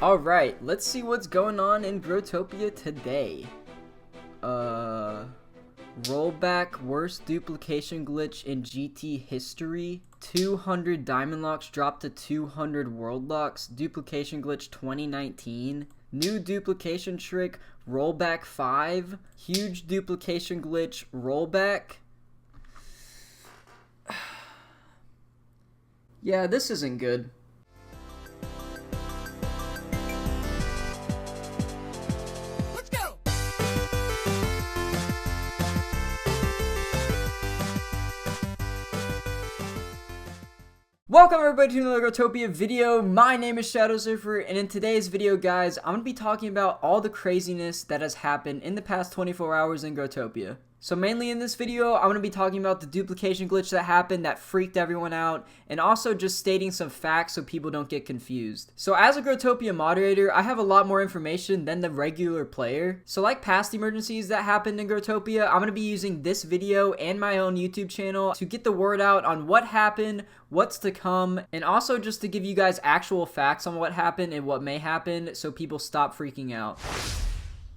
Alright, let's see what's going on in Growtopia today. Rollback, worst duplication glitch in GT history. 200 diamond locks dropped to 200 world locks. Duplication glitch 2019. New duplication trick, rollback 5. Huge duplication glitch, rollback. Yeah, this isn't good. Welcome everybody to another Growtopia video. My name is ShadowSurfer, and in today's video, guys, I'm going to be talking about all the craziness that has happened in the past 24 hours in Growtopia. So mainly in this video, I'm going to be talking about the duplication glitch that happened that freaked everyone out, and also just stating some facts so people don't get confused. So as a Growtopia moderator, I have a lot more information than the regular player. So like past emergencies that happened in Growtopia, I'm going to be using this video and my own YouTube channel to get the word out on what happened, what's to come, and also just to give you guys actual facts on what happened and what may happen so people stop freaking out.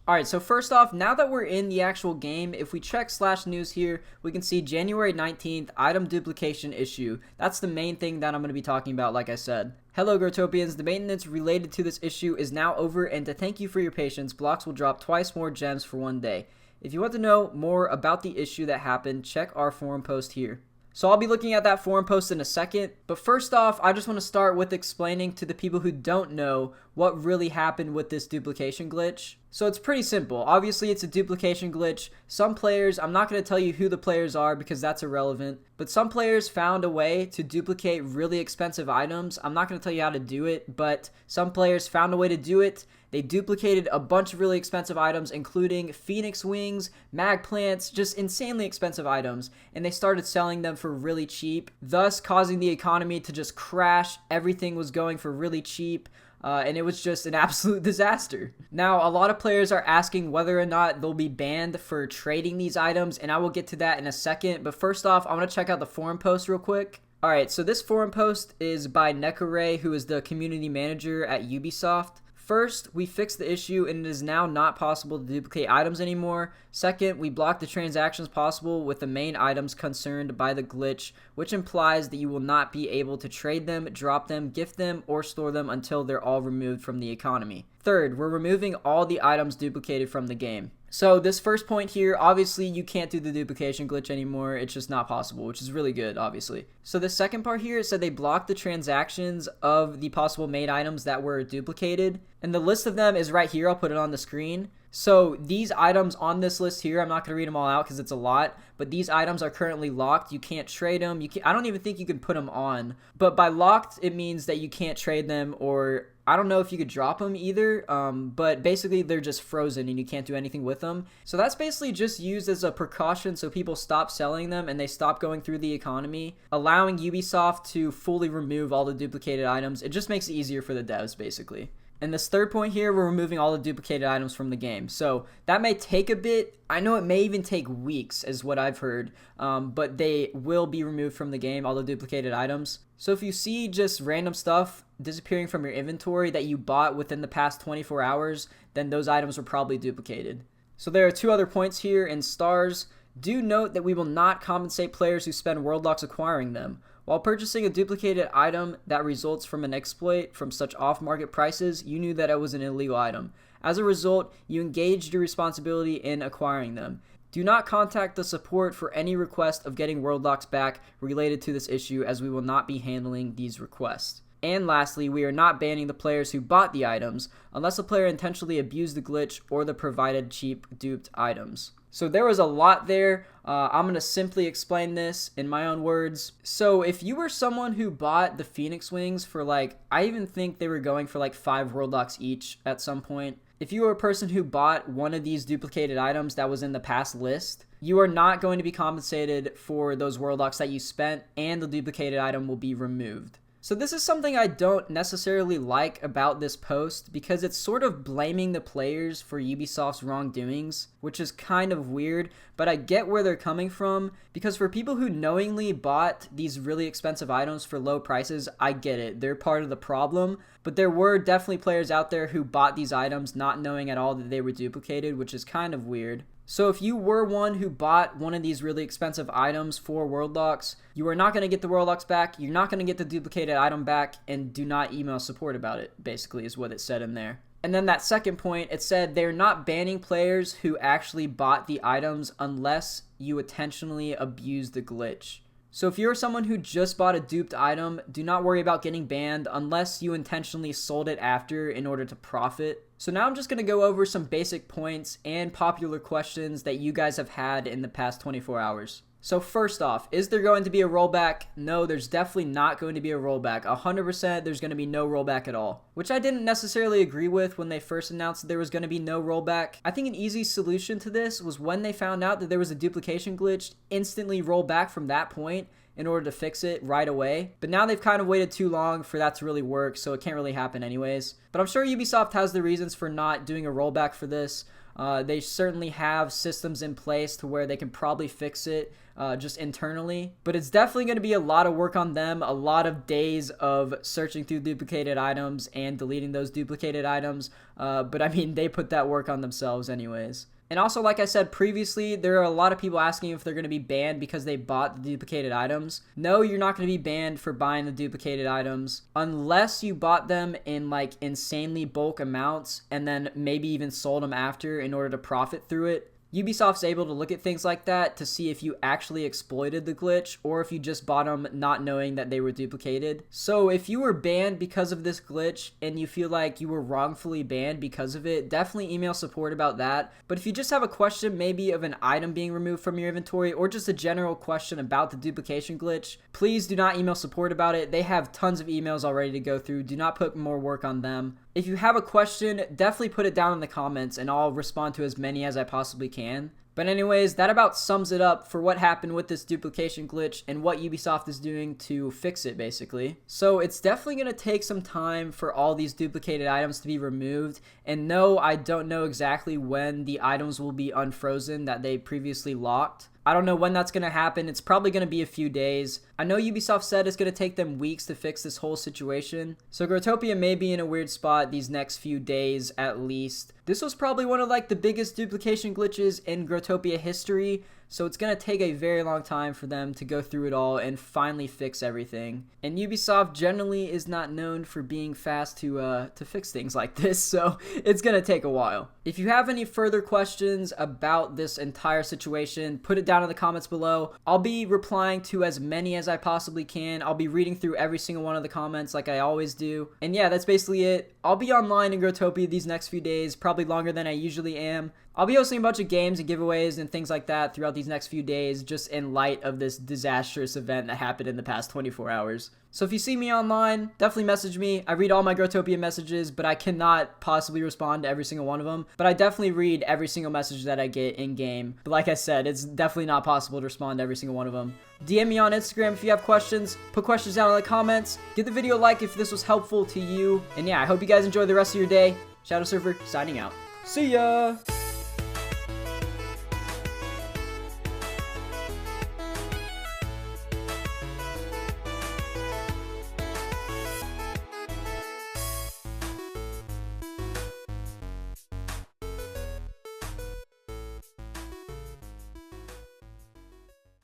Alright, so first off, now that we're in the actual game, if we check /news here, we can see January 19th, item duplication issue. That's the main thing that I'm going to be talking about, like I said. Hello Growtopians, the maintenance related to this issue is now over, and to thank you for your patience, blocks will drop twice more gems for one day. If you want to know more about the issue that happened, check our forum post here. So I'll be looking at that forum post in a second, but first off, I just want to start with explaining to the people who don't know what really happened with this duplication glitch. So it's pretty simple. Obviously, it's a duplication glitch. Some players, I'm not going to tell you who the players are because that's irrelevant, but some players found a way to duplicate really expensive items. I'm not going to tell you how to do it, but some players found a way to do it. They duplicated a bunch of really expensive items, including phoenix wings, mag plants, just insanely expensive items, and they started selling them for really cheap, thus causing the economy to just crash. Everything was going for really cheap. And it was just an absolute disaster. Now, a lot of players are asking whether or not they'll be banned for trading these items, and I will get to that in a second. But first off, I want to check out the forum post real quick. Alright, so this forum post is by Nekare, who is the community manager at Ubisoft. First, we fixed the issue and it is now not possible to duplicate items anymore. Second, we blocked the transactions possible with the main items concerned by the glitch, which implies that you will not be able to trade them, drop them, gift them, or store them until they're all removed from the economy. Third, we're removing all the items duplicated from the game. So this first point here, obviously you can't do the duplication glitch anymore. It's just not possible, which is really good, obviously. So the second part here, it said they blocked the transactions of the possible made items that were duplicated. And the list of them is right here. I'll put it on the screen. So these items on this list here, I'm not going to read them all out because it's a lot, but these items are currently locked. You can't trade them. I don't even think you can put them on. But by locked, it means that you can't trade them, or I don't know if you could drop them either, but basically they're just frozen and you can't do anything with them. So that's basically just used as a precaution so people stop selling them and they stop going through the economy, allowing Ubisoft to fully remove all the duplicated items. It just makes it easier for the devs, basically. And this third point here, we're removing all the duplicated items from the game. So that may take a bit. I know it may even take weeks is what I've heard, but they will be removed from the game, all the duplicated items. So if you see just random stuff disappearing from your inventory that you bought within the past 24 hours, then those items were probably duplicated. So there are two other points here in stars. Do note that we will not compensate players who spend world locks acquiring them. While purchasing a duplicated item that results from an exploit from such off-market prices, you knew that it was an illegal item. As a result, you engaged your responsibility in acquiring them. Do not contact the support for any request of getting world locks back related to this issue, as we will not be handling these requests. And lastly, we are not banning the players who bought the items, unless the player intentionally abused the glitch or the provided cheap duped items. So there was a lot there. I'm going to simply explain this in my own words. So if you were someone who bought the phoenix wings for I even think they were going for 5 world locks each at some point. If you were a person who bought one of these duplicated items that was in the past list, you are not going to be compensated for those world locks that you spent, and the duplicated item will be removed. So this is something I don't necessarily like about this post because it's sort of blaming the players for Ubisoft's wrongdoings, which is kind of weird, but I get where they're coming from because for people who knowingly bought these really expensive items for low prices, I get it. They're part of the problem, but there were definitely players out there who bought these items not knowing at all that they were duplicated, which is kind of weird. So if you were one who bought one of these really expensive items for world locks, you are not going to get the world locks back, you're not going to get the duplicated item back, and do not email support about it, basically is what it said in there. And then that second point, it said they're not banning players who actually bought the items unless you intentionally abuse the glitch. So if you're someone who just bought a duped item, do not worry about getting banned unless you intentionally sold it after in order to profit. So now I'm just going to go over some basic points and popular questions that you guys have had in the past 24 hours. So first off, is there going to be a rollback? No, there's definitely not going to be a rollback. 100% there's going to be no rollback at all, which I didn't necessarily agree with when they first announced that there was going to be no rollback. I think an easy solution to this was when they found out that there was a duplication glitch, instantly roll back from that point in order to fix it right away. But now they've kind of waited too long for that to really work, so it can't really happen anyways. But I'm sure Ubisoft has the reasons for not doing a rollback for this. They certainly have systems in place to where they can probably fix it just internally. But it's definitely going to be a lot of work on them, a lot of days of searching through duplicated items and deleting those duplicated items. But I mean, they put that work on themselves anyways. And also, like I said previously, there are a lot of people asking if they're going to be banned because they bought the duplicated items. No, you're not going to be banned for buying the duplicated items unless you bought them in like insanely bulk amounts and then maybe even sold them after in order to profit through it. Ubisoft's able to look at things like that to see if you actually exploited the glitch or if you just bought them not knowing that they were duplicated. So if you were banned because of this glitch and you feel like you were wrongfully banned because of it, definitely email support about that. But if you just have a question maybe of an item being removed from your inventory or just a general question about the duplication glitch, please do not email support about it. They have tons of emails already to go through. Do not put more work on them. If you have a question, definitely put it down in the comments and I'll respond to as many as I possibly can. But anyways, that about sums it up for what happened with this duplication glitch and what Ubisoft is doing to fix it, basically. So it's definitely going to take some time for all these duplicated items to be removed. And no, I don't know exactly when the items will be unfrozen that they previously locked. I don't know when that's going to happen. It's probably going to be a few days. I know Ubisoft said it's going to take them weeks to fix this whole situation. So Growtopia may be in a weird spot these next few days at least. This was probably one of like the biggest duplication glitches in Growtopia history. So it's going to take a very long time for them to go through it all and finally fix everything. And Ubisoft generally is not known for being fast to fix things like this, so it's going to take a while. If you have any further questions about this entire situation, put it down in the comments below. I'll be replying to as many as I possibly can. I'll be reading through every single one of the comments like I always do. And yeah, that's basically it. I'll be online in Growtopia these next few days, probably longer than I usually am. I'll be hosting a bunch of games and giveaways and things like that throughout these next few days, just in light of this disastrous event that happened in the past 24 hours. So if you see me online, definitely message me. I read all my Growtopia messages, but I cannot possibly respond to every single one of them. But I definitely read every single message that I get in-game. But like I said, it's definitely not possible to respond to every single one of them. DM me on Instagram if you have questions. Put questions down in the comments. Give the video a like if this was helpful to you. And yeah, I hope you guys enjoy the rest of your day. ShadowSurfer signing out. See ya!